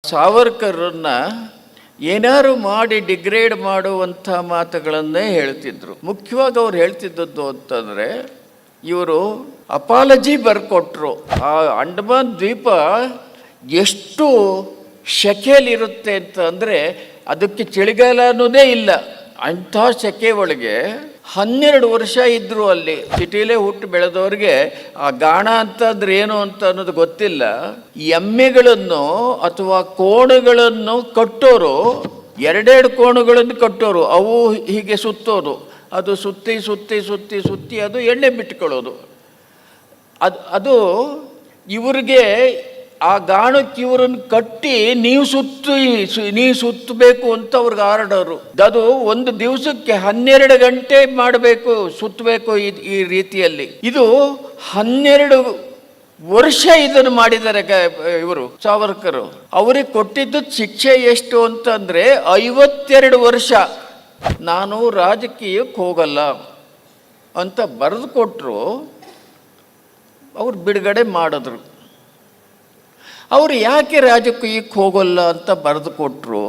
ಸಾವರ್ಕರನ್ನ ಏನಾರು ಮಾಡಿ ಡಿಗ್ರೇಡ್ ಮಾಡುವಂಥ ಮಾತುಗಳನ್ನೇ ಹೇಳ್ತಿದ್ರು. ಮುಖ್ಯವಾಗಿ ಅವ್ರು ಹೇಳ್ತಿದ್ದದ್ದು ಅಂತಂದರೆ, ಇವರು ಅಪಾಲಜಿ ಬರ್ಕೊಟ್ರು. ಆ ಅಂಡಮಾನ್ ದ್ವೀಪ ಎಷ್ಟು ಶೆಕೆಯಲ್ಲಿರುತ್ತೆ ಅಂತ ಅಂದರೆ ಅದಕ್ಕೆ ಚಳಿಗಾಲ ಅನ್ನೋದೇ ಇಲ್ಲ. ಅಂಥ ಶೆಕೆ ಒಳಗೆ 12 ವರ್ಷ ಇದ್ದರು ಅಲ್ಲಿ. ಸಿಟಿಲೇ ಹುಟ್ಟು ಬೆಳೆದವ್ರಿಗೆ ಆ ಗಾಣ ಅಂತಂದ್ರೆ ಏನು ಅಂತ ಅನ್ನೋದು ಗೊತ್ತಿಲ್ಲ. ಎಮ್ಮೆಗಳನ್ನು ಅಥವಾ ಕೋಣಗಳನ್ನು ಕಟ್ಟೋರು, 2 ಕೋಣಗಳನ್ನು ಕಟ್ಟೋರು, ಅವು ಹೀಗೆ ಸುತ್ತೋದು, ಅದು ಸುತ್ತಿ ಸುತ್ತಿ ಸುತ್ತಿ ಸುತ್ತಿ ಅದು ಎಣ್ಣೆ ಬಿಟ್ಕೊಳ್ಳೋದು. ಅದು ಇವ್ರಿಗೆ ಆ ಗಾಣಕ್ಕೆ ಇವರನ್ನು ಕಟ್ಟಿ ನೀವು ಸುತ್ತಬೇಕು ಅಂತ ಅವ್ರಿಗೆ ಆರ್ಡರು. ಅದು ಒಂದು ದಿವಸಕ್ಕೆ 12 ಗಂಟೆ ಮಾಡಬೇಕು, ಸುತ್ತಬೇಕು ಈ ರೀತಿಯಲ್ಲಿ. ಇದು 12 ವರ್ಷ ಇದನ್ನು ಮಾಡಿದ್ದಾರೆ ಇವರು ಸಾವರ್ಕರ್. ಅವರಿಗೆ ಕೊಟ್ಟಿದ್ದು ಶಿಕ್ಷೆ ಎಷ್ಟು ಅಂತಂದರೆ 52 ವರ್ಷ. ನಾನು ರಾಜಕೀಯಕ್ಕೆ ಹೋಗಲ್ಲ ಅಂತ ಬರೆದು ಕೊಟ್ಟರು. ಅವ್ರು ಬಿಡುಗಡೆ ಮಾಡಿದ್ರು. ಅವರು ಯಾಕೆ ರಾಜಕೀಯಕ್ಕೆ ಹೋಗಲ್ಲ ಅಂತ ಬರೆದು ಕೊಟ್ಟರು.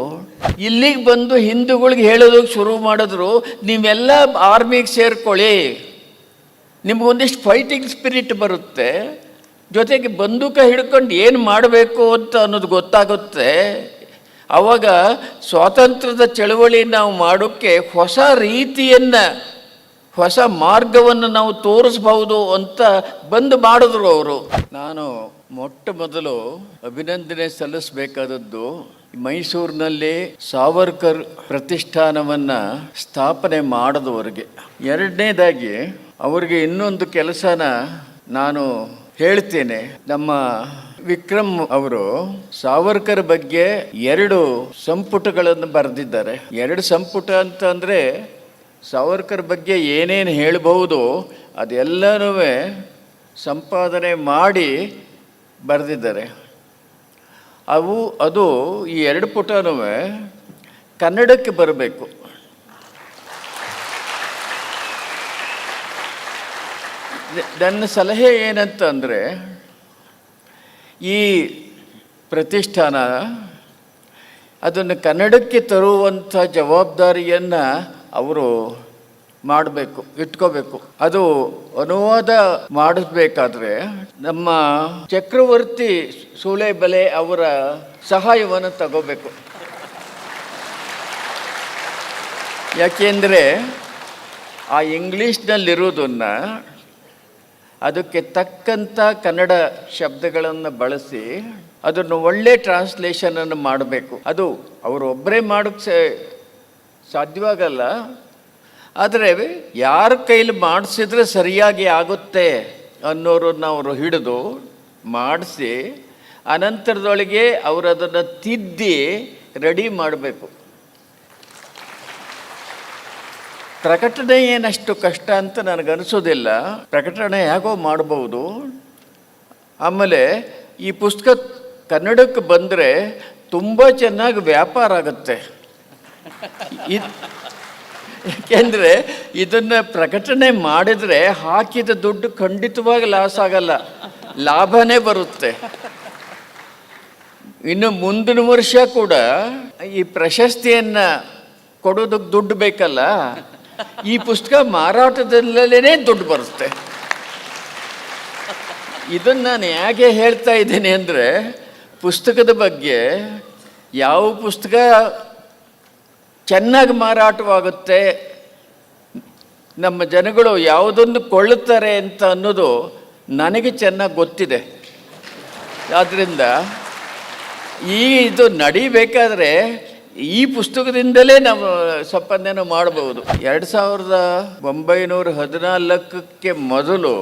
ಇಲ್ಲಿಗೆ ಬಂದು ಹಿಂದೂಗಳಿಗೆ ಹೇಳೋದಕ್ಕೆ ಶುರು ಮಾಡಿದ್ರು, ನೀವೆಲ್ಲ ಆರ್ಮಿಗೆ ಸೇರ್ಕೊಳ್ಳಿ, ನಿಮಗೊಂದಿಷ್ಟು ಫೈಟಿಂಗ್ ಸ್ಪಿರಿಟ್ ಬರುತ್ತೆ, ಜೊತೆಗೆ ಬಂದೂಕ ಹಿಡ್ಕೊಂಡು ಏನು ಮಾಡಬೇಕು ಅಂತ ಅನ್ನೋದು ಗೊತ್ತಾಗುತ್ತೆ. ಆವಾಗ ಸ್ವಾತಂತ್ರ್ಯದ ಚಳವಳಿ ನಾವು ಮಾಡೋಕ್ಕೆ ಹೊಸ ರೀತಿಯನ್ನು, ಹೊಸ ಮಾರ್ಗವನ್ನು ನಾವು ತೋರಿಸ್ಬಹುದು ಅಂತ ಬಂದು ಮಾಡಿದ್ರು ಅವರು. ನಾನು ಮೊಟ್ಟ ಮೊದಲು ಅಭಿನಂದನೆ ಸಲ್ಲಿಸಬೇಕಾದದ್ದು ಮೈಸೂರಿನಲ್ಲಿ ಸಾವರ್ಕರ್ ಪ್ರತಿಷ್ಠಾನವನ್ನು ಸ್ಥಾಪನೆ ಮಾಡಿದವರಿಗೆ. ಎರಡನೇದಾಗಿ ಅವರಿಗೆ ಇನ್ನೊಂದು ಕೆಲಸನ ನಾನು ಹೇಳ್ತೇನೆ. ನಮ್ಮ ವಿಕ್ರಮ್ ಅವರು ಸಾವರ್ಕರ್ ಬಗ್ಗೆ 2 ಸಂಪುಟಗಳನ್ನು ಬರೆದಿದ್ದಾರೆ. 2 ಸಂಪುಟ ಅಂತಂದರೆ ಸಾವರ್ಕರ್ ಬಗ್ಗೆ ಏನೇನು ಹೇಳಬಹುದು ಅದೆಲ್ಲನೂ ಸಂಪಾದನೆ ಮಾಡಿ ಬರೆದಿದ್ದಾರೆ. ಅದು ಈ 2 ಪುಟನೂ ಕನ್ನಡಕ್ಕೆ ಬರಬೇಕು. ನನ್ನ ಸಲಹೆ ಏನಂತಂದರೆ, ಈ ಪ್ರತಿಷ್ಠಾನ ಅದನ್ನು ಕನ್ನಡಕ್ಕೆ ತರುವಂಥ ಜವಾಬ್ದಾರಿಯನ್ನು ಅವರು ಮಾಡಬೇಕು, ಇಟ್ಕೋಬೇಕು. ಅದು ಅನುವಾದ ಮಾಡಿಸ್ಬೇಕಾದ್ರೆ ನಮ್ಮ ಚಕ್ರವರ್ತಿ ಸೂಳೆಬೆಲೆ ಅವರ ಸಹಾಯವನ್ನು ತಗೋಬೇಕು. ಯಾಕೆಂದರೆ ಆ ಇಂಗ್ಲೀಷ್ನಲ್ಲಿರೋದನ್ನು ಅದಕ್ಕೆ ತಕ್ಕಂಥ ಕನ್ನಡ ಶಬ್ದಗಳನ್ನು ಬಳಸಿ ಅದನ್ನು ಒಳ್ಳೆ ಟ್ರಾನ್ಸ್ಲೇಷನನ್ನು ಮಾಡಬೇಕು. ಅದು ಅವರು ಒಬ್ಬರೇ ಮಾಡೋಕ್ಕೆ ಸಾಧ್ಯವಾಗಲ್ಲ, ಆದರೆ ಯಾರ ಕೈಲಿ ಮಾಡಿಸಿದ್ರೆ ಸರಿಯಾಗಿ ಆಗುತ್ತೆ ಅನ್ನೋರನ್ನು ಅವರು ಹಿಡಿದು ಮಾಡಿಸಿ ಅನಂತರದೊಳಗೆ ಅವರು ಅದನ್ನು ತಿದ್ದಿ ರೆಡಿ ಮಾಡಬೇಕು. ಪ್ರಕಟಣೆ ಏನಷ್ಟು ಕಷ್ಟ ಅಂತ ನನಗನ್ನಿಸೋದಿಲ್ಲ. ಪ್ರಕಟಣೆ ಹೇಗೋ ಮಾಡ್ಬೋದು. ಆಮೇಲೆ ಈ ಪುಸ್ತಕ ಕನ್ನಡಕ್ಕೆ ಬಂದರೆ ತುಂಬ ಚೆನ್ನಾಗಿ ವ್ಯಾಪಾರ ಆಗುತ್ತೆ. ಏಕೆಂದರೆ ಇದನ್ನು ಪ್ರಕಟಣೆ ಮಾಡಿದರೆ ಹಾಕಿದ ದುಡ್ಡು ಖಂಡಿತವಾಗಿ ಲಾಸ್ ಆಗಲ್ಲ, ಲಾಭನೇ ಬರುತ್ತೆ. ಇನ್ನು ಮುಂದಿನ ವರ್ಷ ಕೂಡ ಈ ಪ್ರಶಸ್ತಿಯನ್ನು ಕೊಡೋದಕ್ಕೆ ದುಡ್ಡು ಬೇಕಲ್ಲ, ಈ ಪುಸ್ತಕ ಮಾರಾಟದಲ್ಲೇ ದುಡ್ಡು ಬರುತ್ತೆ. ಇದನ್ನು ನಾನು ಹೇಗೆ ಹೇಳ್ತಾ ಇದ್ದೀನಿ ಅಂದರೆ, ಪುಸ್ತಕದ ಬಗ್ಗೆ ಯಾವ ಪುಸ್ತಕ ಚೆನ್ನಾಗಿ ಮಾರಾಟವಾಗುತ್ತೆ, ನಮ್ಮ ಜನಗಳು ಯಾವುದನ್ನು ಕೊಳ್ಳುತ್ತಾರೆ ಅಂತ ಅನ್ನೋದು ನನಗೆ ಚೆನ್ನಾಗಿ ಗೊತ್ತಿದೆ. ಆದ್ದರಿಂದ ಇದು ನಡಿಬೇಕಾದ್ರೆ ಈ ಪುಸ್ತಕದಿಂದಲೇ ನಾವು ಸಂಪಾದನೆ ಮಾಡಬಹುದು. 1914ಕ್ಕೆ ಮೊದಲು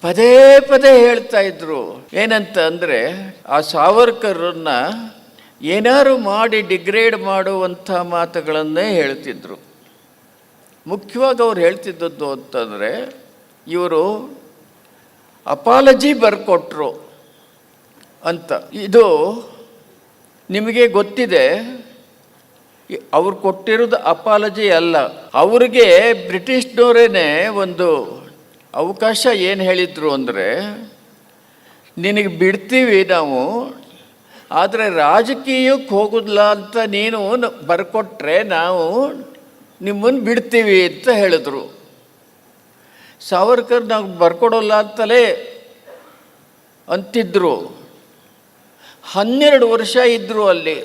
ಪದೇ ಪದೇ ಹೇಳ್ತಾ ಇದ್ರು. ಏನಂತ ಅಂದರೆ, ಆ ಸಾವರ್ಕರನ್ನ ಏನಾರು ಮಾಡಿ ಡಿಗ್ರೇಡ್ ಮಾಡುವಂಥ ಮಾತುಗಳನ್ನೇ ಹೇಳ್ತಿದ್ರು. ಮುಖ್ಯವಾಗಿ ಅವ್ರು ಹೇಳ್ತಿದ್ದದ್ದು ಅಂತಂದರೆ, ಇವರು ಅಪಾಲಜಿ ಬರ್ಕೊಟ್ರು ಅಂತ. ಇದು ನಿಮಗೆ ಗೊತ್ತಿದೆ, ಅವ್ರು ಕೊಟ್ಟಿರೋದು ಅಪಾಲಜಿ ಅಲ್ಲ. ಅವ್ರಿಗೆ ಬ್ರಿಟಿಷ್ನವರೇ ಒಂದು ಅವಕಾಶ ಏನು ಹೇಳಿದ್ರು ಅಂದರೆ, ನಿನಗೆ ಬಿಡ್ತೀವಿ ನಾವು, ಆದರೆ ರಾಜಕೀಯಕ್ಕೆ ಹೋಗೋದಿಲ್ಲ ಅಂತ ನೀನು ಬರ್ಕೊಟ್ರೆ ನಾವು ನಿಮ್ಮನ್ನು ಬಿಡ್ತೀವಿ ಅಂತ ಹೇಳಿದ್ರು. ಸಾವರ್ಕರ್ ನಾವು ಬರ್ಕೊಡೋಲ್ಲ ಅಂತಲೇ ಅಂತಿದ್ರು. 12 ವರ್ಷ ಇದ್ದರು ಅಲ್ಲಿ.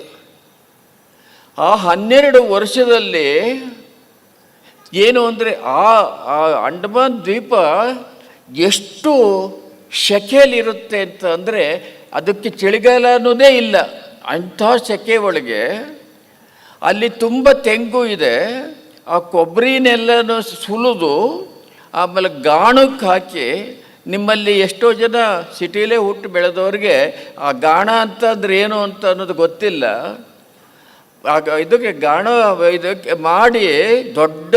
ಆ 12 ವರ್ಷದಲ್ಲಿ ಏನು ಅಂದರೆ ಆ ಅಂಡಮಾನ್ ದ್ವೀಪ ಎಷ್ಟು ಶೆಕೆಯಲ್ಲಿರುತ್ತೆ ಅಂತ ಅಂದರೆ ಅದಕ್ಕೆ ಚಳಿಗಾಲ ಅನ್ನೋದೇ ಇಲ್ಲ. ಅಂಥ ಸೆಕೆ ಒಳಗೆ ಅಲ್ಲಿ ತುಂಬ ತೆಂಗು ಇದೆ. ಆ ಕೊಬ್ಬರಿನೆಲ್ಲನೂ ಸುಲಿದು ಆಮೇಲೆ ಗಾಣಕ್ಕೆ ಹಾಕಿ, ನಿಮ್ಮಲ್ಲಿ ಎಷ್ಟೋ ಜನ ಸಿಟಿಲೇ ಹುಟ್ಟು ಬೆಳೆದವ್ರಿಗೆ ಆ ಗಾಣ ಅಂತಂದ್ರೆ ಏನು ಅಂತ ಅನ್ನೋದು ಗೊತ್ತಿಲ್ಲ. ಆಗ ಇದಕ್ಕೆ ಗಾಣ ಇದಕ್ಕೆ ಮಾಡಿ ದೊಡ್ಡ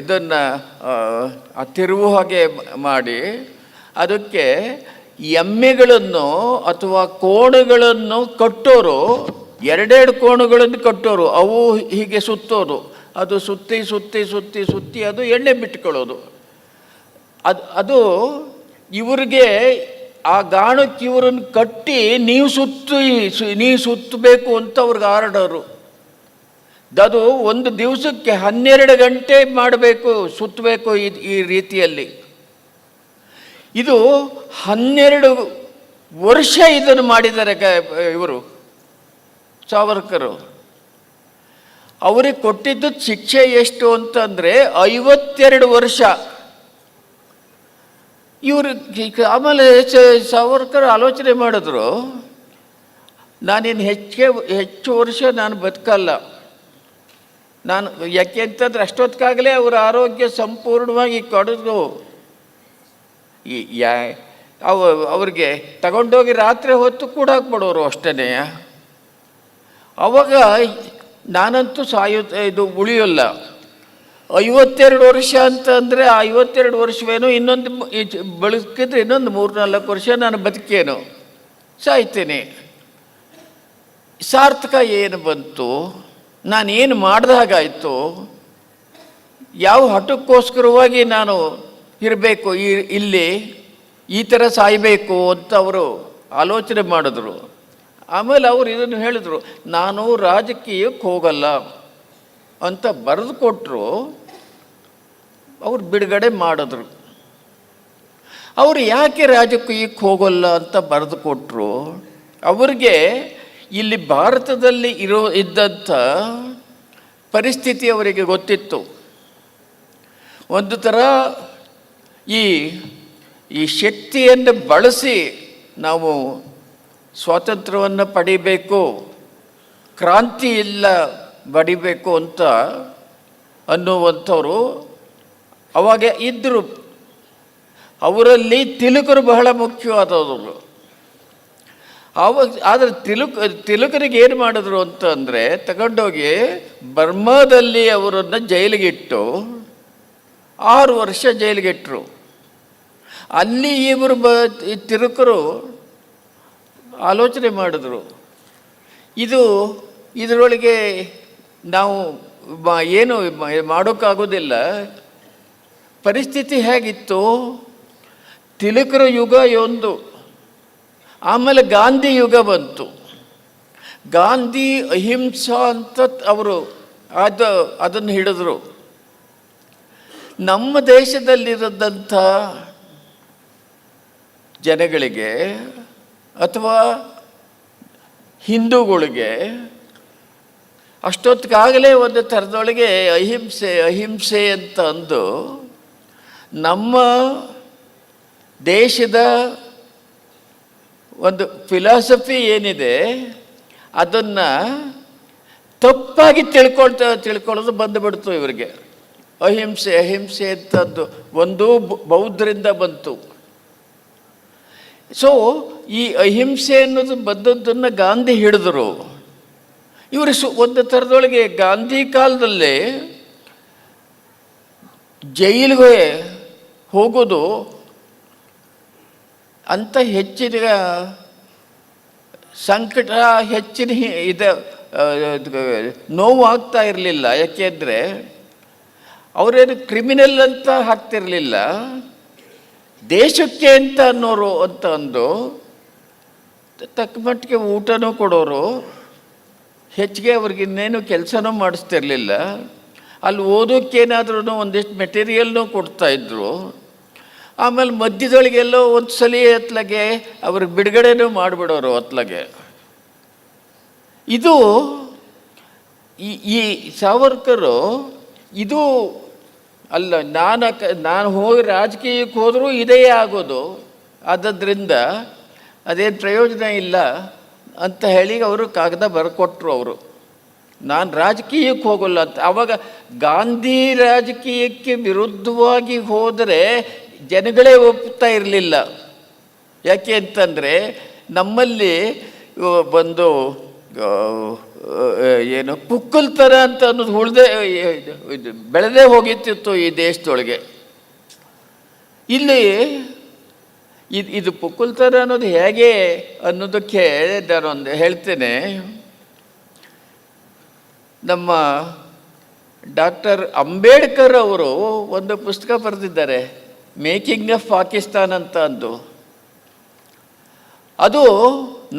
ಇದನ್ನು ತಿರುವು ಹಾಗೆ ಮಾಡಿ ಅದಕ್ಕೆ ಎಮ್ಮೆಗಳನ್ನು ಅಥವಾ ಕೋಣಗಳನ್ನು ಕಟ್ಟೋರು, 2 ಕೋಣಗಳನ್ನು ಕಟ್ಟೋರು. ಅವು ಹೀಗೆ ಸುತ್ತೋದು, ಅದು ಸುತ್ತಿ ಸುತ್ತಿ ಸುತ್ತಿ ಸುತ್ತಿ ಅದು ಎಣ್ಣೆ ಬಿಟ್ಕೊಳ್ಳೋದು. ಅದು ಇವ್ರಿಗೆ ಆ ಗಾಣಕ್ಕೆ ಇವರನ್ನು ಕಟ್ಟಿ ನೀವು ಸುತ್ತಬೇಕು ಅಂತ ಅವ್ರಿಗೆ ಆರ್ಡರು. ಅದು ಒಂದು ದಿವಸಕ್ಕೆ 12 ಗಂಟೆ ಮಾಡಬೇಕು, ಸುತ್ತಬೇಕು ಈ ರೀತಿಯಲ್ಲಿ. ಇದು 12 ವರ್ಷ ಇದನ್ನು ಮಾಡಿದ್ದಾರೆ ಇವರು ಸಾವರ್ಕರು. ಅವರಿಗೆ ಕೊಟ್ಟಿದ್ದು ಶಿಕ್ಷೆ ಎಷ್ಟು ಅಂತಂದರೆ 52 ವರ್ಷ. ಇವರು ಆಮೇಲೆ ಸಾವರ್ಕರ್ ಆಲೋಚನೆ ಮಾಡಿದ್ರು, ನಾನಿನ್ನು ಹೆಚ್ಚು ವರ್ಷ ನಾನು ಬದುಕಲ್ಲ. ನಾನು ಯಾಕೆ ಅಂತಂದ್ರೆ ಅಷ್ಟೊತ್ತಿಗಾಗಲೇ ಅವರ ಆರೋಗ್ಯ ಸಂಪೂರ್ಣವಾಗಿ ಕಡಿದು ಅವ್ರಿಗೆ ತಗೊಂಡೋಗಿ ರಾತ್ರಿ ಹೊತ್ತು ಕೂಡ ಹಾಕ್ಬಿಡೋರು ಅಷ್ಟೇ. ಅವಾಗ ನಾನಂತೂ ಇದು ಉಳಿಯೋಲ್ಲ. 52 ವರ್ಷ ಅಂತಂದರೆ ಆ 52 ವರ್ಷವೇನು, ಇನ್ನೊಂದು ಬೆಳಕಿದ್ರೆ ಇನ್ನೊಂದು 3-4 ವರ್ಷ ನಾನು ಬದುಕೇನು, ಸಾಯ್ತೇನೆ. ಸಾರ್ಥಕ ಏನು ಬಂತು? ನಾನೇನು ಮಾಡಿದಾಗಾಯಿತು? ಯಾವ ಹಠಕ್ಕೋಸ್ಕರವಾಗಿ ನಾನು ಇರಬೇಕು ಇಲ್ಲಿ, ಈ ಥರ ಸಾಯಬೇಕು ಅಂತ ಅವರು ಆಲೋಚನೆ ಮಾಡಿದ್ರು. ಆಮೇಲೆ ಅವರು ಇದನ್ನು ಹೇಳಿದ್ರು, ನಾನು ರಾಜಕೀಯಕ್ಕೆ ಹೋಗಲ್ಲ ಅಂತ ಬರೆದು ಕೊಟ್ಟರು. ಅವ್ರು ಬಿಡುಗಡೆ ಮಾಡಿದ್ರು. ಅವರು ಯಾಕೆ ರಾಜಕೀಯಕ್ಕೆ ಹೋಗಲ್ಲ ಅಂತ ಬರೆದು ಕೊಟ್ಟರು? ಅವ್ರಿಗೆ ಇಲ್ಲಿ ಭಾರತದಲ್ಲಿ ಇದ್ದಂಥ ಪರಿಸ್ಥಿತಿ ಅವರಿಗೆ ಗೊತ್ತಿತ್ತು. ಒಂದು ಥರ ಈ ಶಕ್ತಿಯನ್ನು ಬಳಸಿ ನಾವು ಸ್ವಾತಂತ್ರ್ಯವನ್ನು ಪಡಿಬೇಕು, ಕ್ರಾಂತಿ ಇಲ್ಲ ಬಡಿಬೇಕು ಅಂತ ಅನ್ನುವಂಥವ್ರು ಅವಾಗ ಇದ್ದರು. ಅವರಲ್ಲಿ ತಿಲಕರು ಬಹಳ ಮುಖ್ಯವಾದವರು. ಆದರೆ ತಿಲಕರಿಗೆ ಏನು ಮಾಡಿದ್ರು ಅಂತ ಅಂದರೆ, ತಗೊಂಡೋಗಿ ಬರ್ಮಾದಲ್ಲಿ ಅವರನ್ನು ಜೈಲಿಗಿಟ್ಟು 6 ವರ್ಷ ಜೈಲಿಗಿಟ್ಟರು. ಅಲ್ಲಿ ಇವರು ತಿಲಕರು ಆಲೋಚನೆ ಮಾಡಿದ್ರು, ಇದರೊಳಗೆ ನಾವು ಏನು ಮಾಡೋಕ್ಕಾಗೋದಿಲ್ಲ. ಪರಿಸ್ಥಿತಿ ಹೇಗಿತ್ತು? ತಿಲಕರ ಯುಗ ಒಂದು, ಆಮೇಲೆ ಗಾಂಧಿ ಯುಗ ಬಂತು. ಗಾಂಧಿ ಅಹಿಂಸಾ ಅಂತ ಅವರು ಅದನ್ನು ಹಿಡಿದ್ರು. ನಮ್ಮ ದೇಶದಲ್ಲಿರೋದಂಥ ಜನಗಳಿಗೆ ಅಥವಾ ಹಿಂದೂಗಳಿಗೆ ಅಷ್ಟೊತ್ತಿಗಾಗಲೇ ಒಂದು ಥರದೊಳಗೆ ಅಹಿಂಸೆ ಅಂತ ಅಂದು ನಮ್ಮ ದೇಶದ ಒಂದು ಫಿಲಾಸಫಿ ಏನಿದೆ ಅದನ್ನು ತಪ್ಪಾಗಿ ತಿಳ್ಕೊಳ್ಳೋದು ಬಂದುಬಿಡ್ತು ಇವರಿಗೆ. ಅಹಿಂಸೆ ಅಂತದ್ದು ಒಂದು ಬೌದ್ಧರಿಂದ ಬಂತು. ಸೊ ಈ ಅಹಿಂಸೆ ಅನ್ನೋದು ಬಂದದ್ದನ್ನು ಗಾಂಧಿ ಹಿಡಿದ್ರು. ಇವರು ಒಂದು ಥರದೊಳಗೆ ಗಾಂಧಿ ಕಾಲದಲ್ಲಿ ಜೈಲಿಗೆ ಹೋಗೋದು ಅಂತ ಹೆಚ್ಚಿನ ಸಂಕಟ, ಹೆಚ್ಚಿನ ನೋವು ಆಗ್ತಾ ಇರಲಿಲ್ಲ. ಯಾಕೆಂದರೆ ಅವರೇನು ಕ್ರಿಮಿನಲ್ ಅಂತ ಹಾಕ್ತಿರಲಿಲ್ಲ, ದೇಶಕ್ಕೆ ಅಂತ ಅನ್ನೋರು ಅಂತ ಅಂದು ತಕ್ಕ ಮಟ್ಟಿಗೆ ಊಟನೂ ಕೊಡೋರು, ಹೆಚ್ಚಿಗೆ ಅವ್ರಿಗೆ ಇನ್ನೇನು ಕೆಲಸನೂ ಮಾಡಿಸ್ತಿರ್ಲಿಲ್ಲ. ಅಲ್ಲಿ ಓದೋಕ್ಕೇನಾದ್ರೂ ಒಂದಿಷ್ಟು ಮೆಟೀರಿಯಲ್ನೂ ಕೊಡ್ತಾಯಿದ್ರು. ಆಮೇಲೆ ಮಧ್ಯದೊಳಗೆಲ್ಲೋ ಒಂದು ಸಲ ಅತ್ಲಾಗೆ ಅವ್ರಿಗೆ ಬಿಡುಗಡೆನೂ ಮಾಡಿಬಿಡೋರು ಅತ್ಲಾಗೆ. ಇದು ಈ ಸಾವರ್ಕರು ಇದು ಅಲ್ಲ, ನಾನು ಹೋಗಿ ರಾಜಕೀಯಕ್ಕೆ ಹೋದರೂ ಇದೇ ಆಗೋದು, ಆದ್ದರಿಂದ ಅದೇನು ಪ್ರಯೋಜನ ಇಲ್ಲ ಅಂತ ಹೇಳಿ ಅವರು ಕಾಗದ ಬರ್ಕೊಟ್ರು. ಅವರು ನಾನು ರಾಜಕೀಯಕ್ಕೆ ಹೋಗಲ್ಲ ಅಂತ. ಆವಾಗ ಗಾಂಧಿ ರಾಜಕೀಯಕ್ಕೆ ವಿರುದ್ಧವಾಗಿ ಹೋದರೆ ಜನಗಳೇ ಒಪ್ತಾ ಇರಲಿಲ್ಲ. ಯಾಕೆ ಅಂತಂದರೆ ನಮ್ಮಲ್ಲಿ ಬಂದು ಏನು ಪುಕ್ಕಲ್ತನ ಅಂತ ಅನ್ನೋದು ಬೆಳೆದೇ ಹೋಗಿತ್ತಿತ್ತು ಈ ದೇಶದೊಳಗೆ. ಇಲ್ಲಿ ಇದು ಪುಕ್ಕಲ್ತನ ಅನ್ನೋದು ಹೇಗೆ ಅನ್ನೋದಕ್ಕೆ ನಾನೊಂದು ಹೇಳ್ತೇನೆ. ನಮ್ಮ ಡಾಕ್ಟರ್ ಅಂಬೇಡ್ಕರ್ ಅವರು ಒಂದು ಪುಸ್ತಕ ಬರೆದಿದ್ದಾರೆ, ಮೇಕಿಂಗ್ ಆಫ್ ಪಾಕಿಸ್ತಾನ್ ಅಂತ ಅಂದು. ಅದು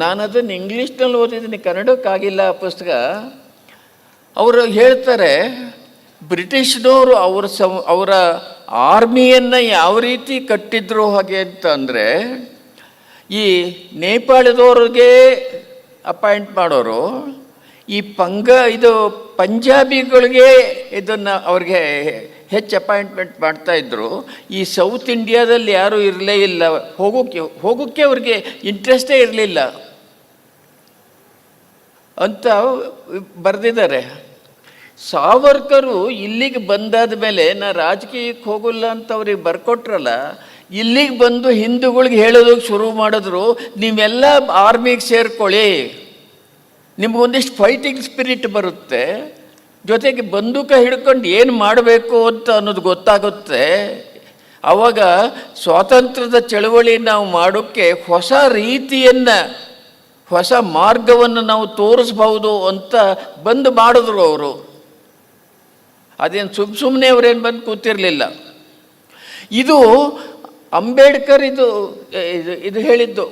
ನಾನು ಅದನ್ನು ಇಂಗ್ಲೀಷ್ನಲ್ಲಿ ಓದಿದ್ದೀನಿ, ಕನ್ನಡಕ್ಕಾಗಿಲ್ಲ ಆ ಪುಸ್ತಕ. ಅವರು ಹೇಳ್ತಾರೆ ಬ್ರಿಟಿಷ್ನವರು ಅವರ ಆರ್ಮಿಯನ್ನು ಯಾವ ರೀತಿ ಕಟ್ಟಿದ್ರು ಹಾಗೆ ಅಂತ ಅಂದರೆ, ಈ ನೇಪಾಳದವ್ರಿಗೆ ಅಪಾಯಿಂಟ್ ಮಾಡೋರು, ಈ ಪಂಜಾಬಿಗಳಿಗೆ ಇದನ್ನು ಅವ್ರಿಗೆ ಹೆಚ್ಚು ಅಪಾಯಿಂಟ್ಮೆಂಟ್ ಮಾಡ್ತಾಯಿದ್ರು. ಈ ಸೌತ್ ಇಂಡಿಯಾದಲ್ಲಿ ಯಾರೂ ಇರಲೇ ಇಲ್ಲ, ಹೋಗೋಕ್ಕೆ ಅವ್ರಿಗೆ ಇಂಟ್ರೆಸ್ಟೇ ಇರಲಿಲ್ಲ ಅಂತ ಬರೆದಿದ್ದಾರೆ. ಸಾವರ್ಕರು ಇಲ್ಲಿಗೆ ಬಂದಾದ ಮೇಲೆ ನಾ ರಾಜಕೀಯಕ್ಕೆ ಹೋಗಲ್ಲ ಅಂತ ಅವ್ರಿಗೆ ಬರ್ಕೊಟ್ರಲ್ಲ, ಇಲ್ಲಿಗೆ ಬಂದು ಹಿಂದೂಗಳಿಗೆ ಹೇಳೋದಕ್ಕೆ ಶುರು ಮಾಡಿದ್ರು, ನೀವೆಲ್ಲ ಆರ್ಮಿಗೆ ಸೇರ್ಕೊಳ್ಳಿ, ನಿಮಗೊಂದಿಷ್ಟು ಫೈಟಿಂಗ್ ಸ್ಪಿರಿಟ್ ಬರುತ್ತೆ, ಜೊತೆಗೆ ಬಂದೂಕ ಹಿಡ್ಕೊಂಡು ಏನು ಮಾಡಬೇಕು ಅಂತ ಅನ್ನೋದು ಗೊತ್ತಾಗುತ್ತೆ. ಆವಾಗ ಸ್ವಾತಂತ್ರ್ಯದ ಚಳವಳಿ ನಾವು ಮಾಡೋಕ್ಕೆ ಹೊಸ ರೀತಿಯನ್ನು, ಹೊಸ ಮಾರ್ಗವನ್ನು ನಾವು ತೋರಿಸ್ಬಹುದು ಅಂತ ಬಂದು ಮಾಡಿದ್ರು ಅವರು. ಅದೇನು ಸುಮ್ಮನೆ ಅವರೇನು ಬಂದು ಕೂತಿರಲಿಲ್ಲ. ಇದು ಅಂಬೇಡ್ಕರ್ ಇದು ಹೇಳಿದ್ದು.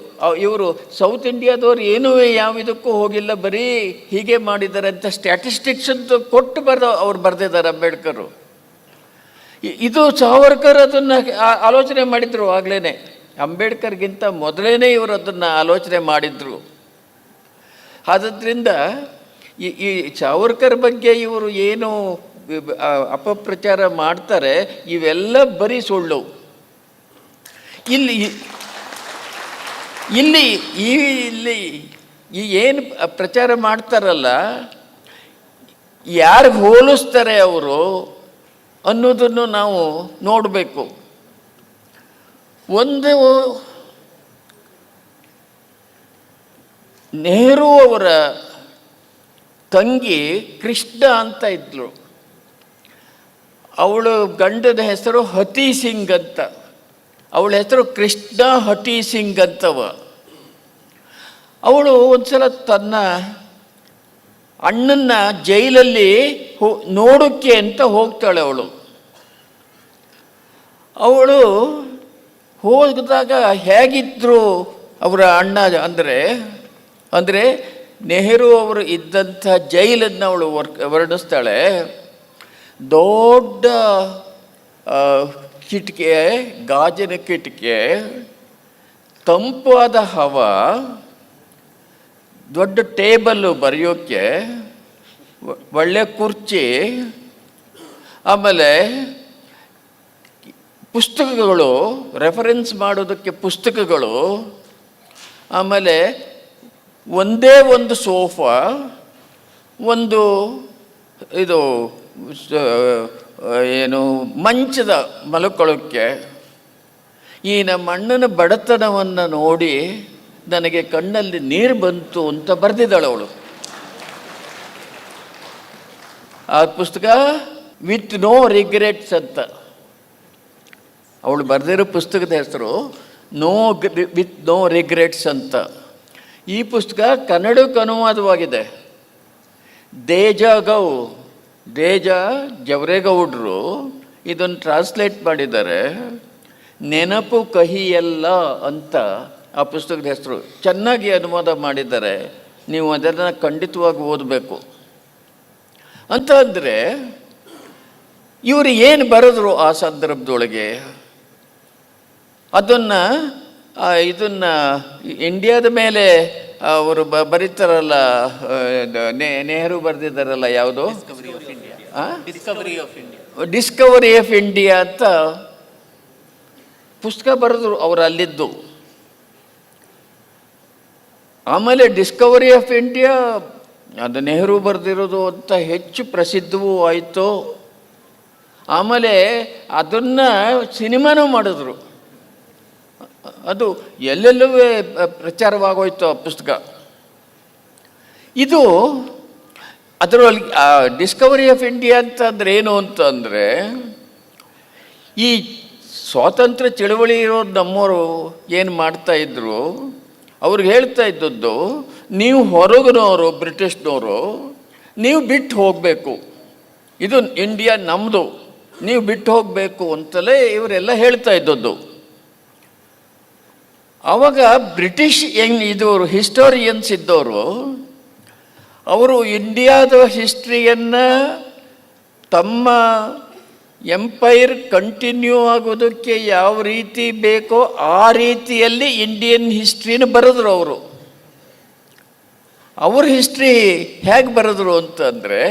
ಇವರು ಸೌತ್ ಇಂಡಿಯಾದವ್ರು ಏನೂ ಯಾವುದಕ್ಕೂ ಹೋಗಿಲ್ಲ, ಬರೀ ಹೀಗೆ ಮಾಡಿದ್ದಾರೆ ಅಂತ ಸ್ಟ್ಯಾಟಿಸ್ಟಿಕ್ಸ್ ಅಂತ ಕೊಟ್ಟು ಅವ್ರು ಬರೆದಿದ್ದಾರೆ ಅಂಬೇಡ್ಕರು. ಇದು ಸಾವರ್ಕರ್ ಅದನ್ನು ಆಲೋಚನೆ ಮಾಡಿದರು ಆಗಲೇ, ಅಂಬೇಡ್ಕರ್ಗಿಂತ ಮೊದಲೇ ಇವರು ಅದನ್ನು ಆಲೋಚನೆ ಮಾಡಿದರು. ಆದ್ದರಿಂದ ಈ ಸಾವರ್ಕರ್ ಬಗ್ಗೆ ಇವರು ಏನು ಅಪಪ್ರಚಾರ ಮಾಡ್ತಾರೆ ಇವೆಲ್ಲ ಬರೀ ಸುಳ್ಳು. ಇಲ್ಲಿ ಇಲ್ಲಿ ಇಲ್ಲಿ ಈ ಏನು ಪ್ರಚಾರ ಮಾಡ್ತಾರಲ್ಲ, ಯಾರಿಗೆ ಹೋಲಿಸ್ತಾರೆ ಅವರು ಅನ್ನೋದನ್ನು ನಾವು ನೋಡಬೇಕು. ಒಂದು ನೆಹರು ಅವರ ತಂಗಿ ಕೃಷ್ಣ ಅಂತ ಇದ್ಳು. ಅವಳು ಗಂಡದ ಹೆಸರು ಹತಿ ಸಿಂಗ್ ಅಂತ, ಅವಳ ಹೆಸರು ಕೃಷ್ಣ ಹಟಿ ಸಿಂಗ್ ಅಂತವ. ಅವಳು ಒಂದ್ಸಲ ತನ್ನ ಅಣ್ಣನ್ನ ಜೈಲಲ್ಲಿ ನೋಡೋಕ್ಕೆ ಅಂತ ಹೋಗ್ತಾಳೆ. ಅವಳು ಹೋಗಿದಾಗ ಹೇಗಿದ್ರು ಅವರ ಅಣ್ಣ ಅಂದರೆ ನೆಹರು ಅವರು ಇದ್ದಂಥ ಜೈಲನ್ನು ಅವಳು ವರ್ಣಿಸ್ತಾಳೆ. ದೊಡ್ಡ ಕಿಟಕಿ, ಗಾಜಿನ ಕಿಟಕಿ, ತಂಪಾದ ಹವಾ, ದೊಡ್ಡ ಟೇಬಲ್ಲು ಬರೆಯೋಕ್ಕೆ, ಒಳ್ಳೆ ಕುರ್ಚಿ, ಆಮೇಲೆ ಪುಸ್ತಕಗಳು, ರೆಫರೆನ್ಸ್ ಮಾಡೋದಕ್ಕೆ ಪುಸ್ತಕಗಳು, ಆಮೇಲೆ ಒಂದೇ ಒಂದು ಸೋಫಾ, ಒಂದು ಇದು ಏನು ಮಂಚದ ಮಲ್ಕೊಳ್ಳೋಕ್ಕೆ. ಈ ನಮ್ಮ ಅಣ್ಣನ ಬಡತನವನ್ನು ನೋಡಿ ನನಗೆ ಕಣ್ಣಲ್ಲಿ ನೀರು ಬಂತು ಅಂತ ಬರೆದಿದ್ದಾಳೆ ಅವಳು. ಆ ಪುಸ್ತಕ ವಿತ್ ನೋ ರಿಗ್ರೆಟ್ಸ್ ಅಂತ. ಅವಳು ಬರೆದಿರೋ ಪುಸ್ತಕದ ಹೆಸರು ವಿತ್ ನೋ ರಿಗ್ರೆಟ್ಸ್ ಅಂತ. ಈ ಪುಸ್ತಕ ಕನ್ನಡಕ್ಕೆ ಅನುವಾದವಾಗಿದೆ. ದೇಜ ಜವರೇಗೌಡರು ಇದನ್ನು ಟ್ರಾನ್ಸ್ಲೇಟ್ ಮಾಡಿದ್ದಾರೆ. ನೆನಪು ಕಹಿಯಲ್ಲ ಅಂತ ಆ ಪುಸ್ತಕದ ಹೆಸರು. ಚೆನ್ನಾಗಿ ಅನುವಾದ ಮಾಡಿದ್ದಾರೆ, ನೀವು ಅದನ್ನು ಖಂಡಿತವಾಗಿ ಓದಬೇಕು. ಅಂತ ಅಂದರೆ ಇವರು ಏನು ಬರೆದ್ರು ಆ ಸಂದರ್ಭದೊಳಗೆ, ಇದನ್ನು ಇಂಡಿಯಾದ ಮೇಲೆ ಅವರು ಬರೀತಾರಲ್ಲ, ನೆಹರು ಬರೆದಿದ್ದಾರಲ್ಲ, ಯಾವುದು ಡಿಸ್ಕವರಿ ಆಫ್ ಇಂಡಿಯಾ ಅಂತ ಪುಸ್ತಕ ಬರೆದ್ರು ಅವರು ಅಲ್ಲಿದ್ದು. ಆಮೇಲೆ ಡಿಸ್ಕವರಿ ಆಫ್ ಇಂಡಿಯಾ ಅದು ನೆಹರು ಬರೆದಿರೋದು ಅಂತ ಹೆಚ್ಚು ಪ್ರಸಿದ್ಧವೂ ಆಯಿತು. ಆಮೇಲೆ ಅದನ್ನು ಸಿನಿಮಾನೂ ಮಾಡಿದ್ರು, ಅದು ಎಲ್ಲೆಲ್ಲೂ ಪ್ರಚಾರವಾಗೋಯ್ತು ಆ ಪುಸ್ತಕ. ಇದು ಅದರೊಳಗೆ ಡಿಸ್ಕವರಿ ಆಫ್ ಇಂಡಿಯಾ ಅಂತಂದ್ರೆ ಏನು ಅಂತಂದರೆ, ಈ ಸ್ವಾತಂತ್ರ್ಯ ಚಳವಳಿ ಇರೋದು ನಮ್ಮವರು ಏನು ಮಾಡ್ತಾಯಿದ್ರು, ಅವ್ರಿಗೆ ಹೇಳ್ತಾ ಇದ್ದದ್ದು, ನೀವು ಹೊರಗಿನವರು ಬ್ರಿಟಿಷ್ನವರು ನೀವು ಬಿಟ್ಟು ಹೋಗಬೇಕು, ಇದು ಇಂಡಿಯಾ ನಮ್ಮದು, ನೀವು ಬಿಟ್ಟು ಹೋಗಬೇಕು ಅಂತಲೇ ಇವರೆಲ್ಲ ಹೇಳ್ತಾ ಇದ್ದದ್ದು. ಆವಾಗ ಬ್ರಿಟಿಷ್ ಇದವರು ಹಿಸ್ಟೋರಿಯನ್ಸ್ ಇದ್ದವರು, ಅವರು ಇಂಡಿಯಾದ ಹಿಸ್ಟ್ರಿಯನ್ನು ತಮ್ಮ ಎಂಪೈರ್ ಕಂಟಿನ್ಯೂ ಆಗೋದಕ್ಕೆ ಯಾವ ರೀತಿ ಬೇಕೋ ಆ ರೀತಿಯಲ್ಲಿ ಇಂಡಿಯನ್ ಹಿಸ್ಟ್ರಿನ ಬರೆದ್ರು. ಅವ್ರ ಹಿಸ್ಟ್ರಿ ಹೇಗೆ ಬರೆದ್ರು ಅಂತಂದರೆ,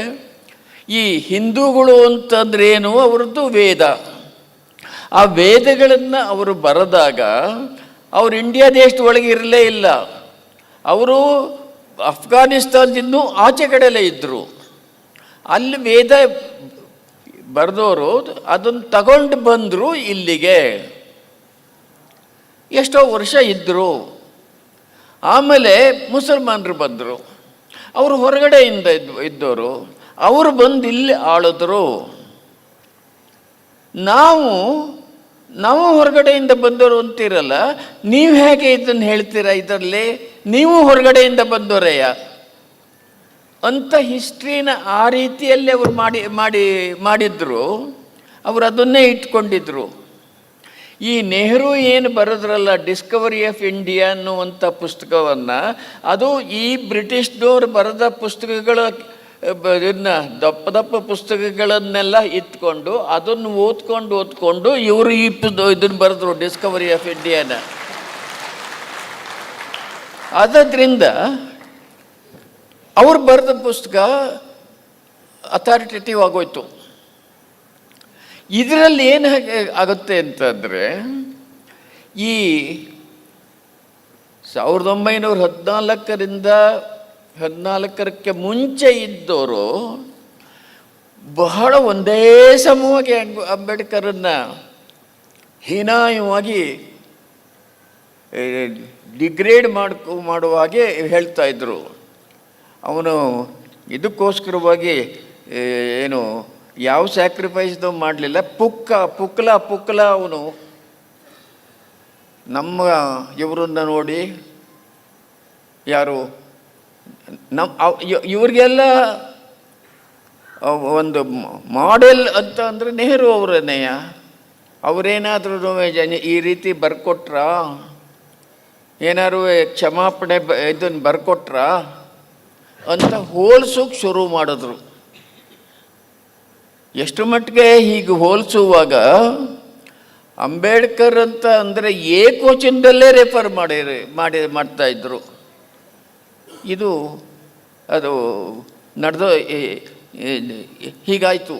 ಈ ಹಿಂದೂಗಳು ಅಂತಂದ್ರೆ ಏನು, ಅವ್ರದ್ದು ವೇದ, ಆ ವೇದಗಳನ್ನು ಅವರು ಬರೆದಾಗ ಅವರು ಇಂಡಿಯಾ ದೇಶದ ಒಳಗೆ ಇರಲೇ ಇಲ್ಲ, ಅವರು ಅಫ್ಘಾನಿಸ್ತಾನದಿಂದ ಆಚೆ ಕಡೆಯಲ್ಲೇ ಇದ್ದರು. ಅಲ್ಲಿ ವೇದ ಬರೆದವರು ಅದನ್ನು ತಗೊಂಡು ಬಂದರು ಇಲ್ಲಿಗೆ, ಎಷ್ಟೋ ವರ್ಷ ಇದ್ದರು. ಆಮೇಲೆ ಮುಸಲ್ಮಾನರು ಬಂದರು, ಅವರು ಹೊರಗಡೆಯಿಂದ ಇದ್ದವರು, ಅವರು ಬಂದು ಇಲ್ಲಿ ಆಳಿದ್ರು. ನಾವು ಹೊರಗಡೆಯಿಂದ ಬಂದವರು ಅಂತೀರಲ್ಲ, ನೀವು ಹೇಗೆ ಇದನ್ನು ಹೇಳ್ತೀರಾ, ಇದರಲ್ಲಿ ನೀವು ಹೊರಗಡೆಯಿಂದ ಬಂದವರೆಯ ಅಂತ ಹಿಸ್ಟ್ರಿನ ಆ ರೀತಿಯಲ್ಲಿ ಅವರು ಮಾಡಿದ್ರು. ಅವರು ಅದನ್ನೇ ಇಟ್ಕೊಂಡಿದ್ರು. ಈ ನೆಹರು ಏನು ಬರೆದ್ರಲ್ಲ ಡಿಸ್ಕವರಿ ಆಫ್ ಇಂಡಿಯಾ ಅನ್ನುವಂಥ ಪುಸ್ತಕವನ್ನು, ಅದು ಈ ಬ್ರಿಟಿಷ್ನವ್ರು ಬರೆದ ಪುಸ್ತಕಗಳ ದಪ್ಪ ಪುಸ್ತಕಗಳನ್ನೆಲ್ಲ ಇಟ್ಕೊಂಡು ಅದನ್ನು ಓದ್ಕೊಂಡು ಇವರು ಇದನ್ನು ಬರೆದ್ರು, ಡಿಸ್ಕವರಿ ಆಫ್ ಇಂಡಿಯಾನ. ಆದ್ದರಿಂದ ಅವ್ರು ಬರೆದ ಪುಸ್ತಕ ಅಥಾರಿಟೇಟಿವ್ ಆಗೋಯ್ತು. ಇದರಲ್ಲಿ ಏನು ಆಗುತ್ತೆ ಅಂತಂದರೆ, ಈ 1914ಕ್ಕೆ ಮುಂಚೆ ಇದ್ದವರು ಬಹಳ ಒಂದೇ ಸಮವಾಗಿ ಅಂಬೇಡ್ಕರನ್ನು ಹೀನಾಯವಾಗಿ ಡಿಗ್ರೇಡ್ ಮಾಡುವ ಹಾಗೆ ಹೇಳ್ತಾ ಇದ್ರು. ಅವನು ಇದಕ್ಕೋಸ್ಕರವಾಗಿ ಏನು ಯಾವ ಸ್ಯಾಕ್ರಿಫೈಸ್ದು ಮಾಡಲಿಲ್ಲ, ಪುಕ್ಲ ಅವನು ನಮ್ಮ ಇವರನ್ನ ನೋಡಿ, ಯಾರು ಇವ್ರಿಗೆಲ್ಲ ಒಂದು ಮಾಡೆಲ್ ಅಂತ ಅಂದರೆ ನೆಹರು ಅವರನ್ನೆಯ. ಅವರೇನಾದ್ರೂ ಈ ರೀತಿ ಬರ್ಕೊಟ್ರ, ಏನಾದ್ರು ಕ್ಷಮಾಪಣೆ ಇದನ್ನು ಬರ್ಕೊಟ್ರ ಅಂತ ಹೋಲ್ಸೋಕೆ ಶುರು ಮಾಡಿದ್ರು. ಎಷ್ಟು ಮಟ್ಟಿಗೆ ಹೀಗೆ ಹೋಲಿಸುವಾಗ ಅಂಬೇಡ್ಕರ್ ಅಂತ ಅಂದರೆ ಏಕವಚನದಲ್ಲೇ ರೆಫರ್ ಮಾಡ್ತಾಯಿದ್ರು. ಅದು ನಡೆದು ಹೀಗಾಯಿತು.